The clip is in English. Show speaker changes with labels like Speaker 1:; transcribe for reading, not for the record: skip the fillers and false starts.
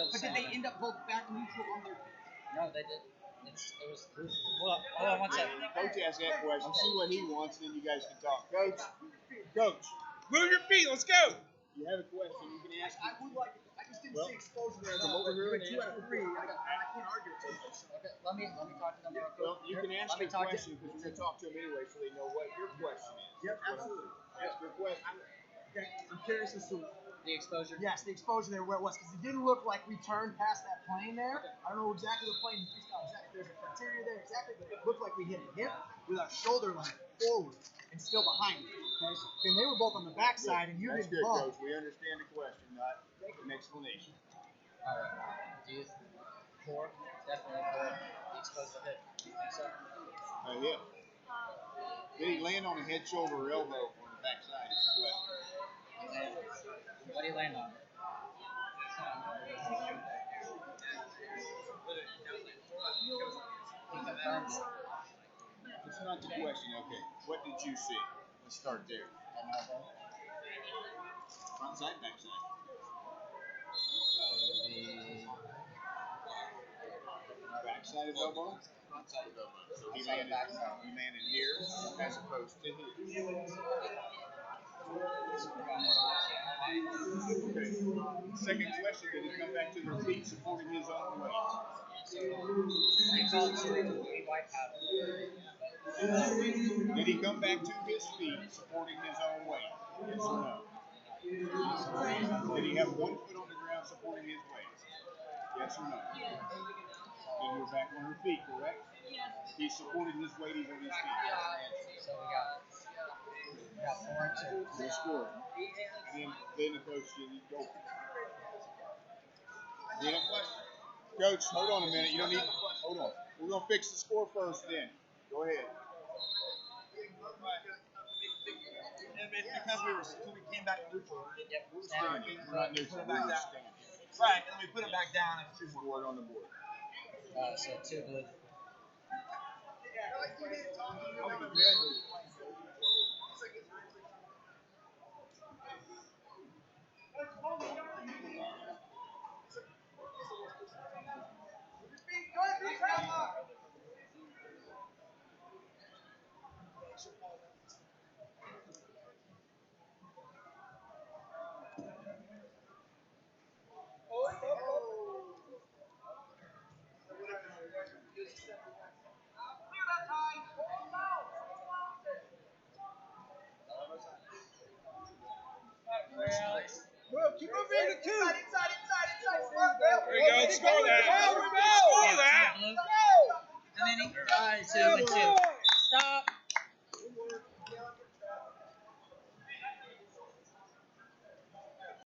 Speaker 1: still the
Speaker 2: But
Speaker 1: same.
Speaker 2: did they end up both back neutral on their feet?
Speaker 1: No, they did. It was loose. Hold on one second.
Speaker 3: Coach asked that question. See what he wants, and then you guys can talk. Coach, move your feet. Let's go. You have a question. You can ask.
Speaker 2: I would like it. I just didn't see exposure there.
Speaker 3: Come over here and
Speaker 2: 2 out of 3. I can't argue with you.
Speaker 1: Okay, let me talk to them real quick.
Speaker 3: Well, you can ask your question because we're going to talk to them anyway, so they know what your question is.
Speaker 2: Yep, absolutely.
Speaker 3: Ask your question.
Speaker 2: Okay, I'm curious as to
Speaker 1: the exposure.
Speaker 2: Yes, the exposure there where it was, because it didn't look like we turned past that plane there. Okay. I don't know exactly the plane. Exactly, there's a criteria there exactly, but it looked like we hit a hip with our shoulder line forward and still behind it. Okay, so, and they were both on the backside, and you
Speaker 3: That's
Speaker 2: didn't
Speaker 3: good,
Speaker 2: bump.
Speaker 3: Coach. We understand the question, not an explanation.
Speaker 1: All right. Do you four? Definitely four. The exposure hit. Do you think so?
Speaker 3: Yeah. Did he land on a head, shoulder, or elbow on the backside?
Speaker 1: What do you land on?
Speaker 3: That's not the question. Okay. What did you see? Let's start there. Front side, back side. Back side of elbow? Front side of elbow. So he landed here as opposed to here. Okay. Second question, did he come back to their feet supporting his own weight?
Speaker 1: It's all true. We wipe out.
Speaker 3: Did he come back to his feet supporting his own weight? Yes or no? Did he have one foot on the ground supporting his weight? Yes or no? Then we're back on her feet, correct? He's supporting his weight, he's on his feet.
Speaker 1: So we got 4 and 2.
Speaker 3: Good score. And then the coach didn't go. You have a question? Coach, hold on a minute. You don't need. Hold on. We're going to fix the score first then. Go ahead.
Speaker 4: Because we came back neutral.
Speaker 1: Yep.
Speaker 3: We're standing. We're not neutral. We're standing.
Speaker 4: Right, and then we put it back down and 2 more.
Speaker 3: Score it on the board.
Speaker 1: So 2 blue.
Speaker 4: Well, keep moving to 2.
Speaker 2: Inside.
Speaker 4: There you go. Score that. Score that.
Speaker 1: How many? 2 and 2. Stop.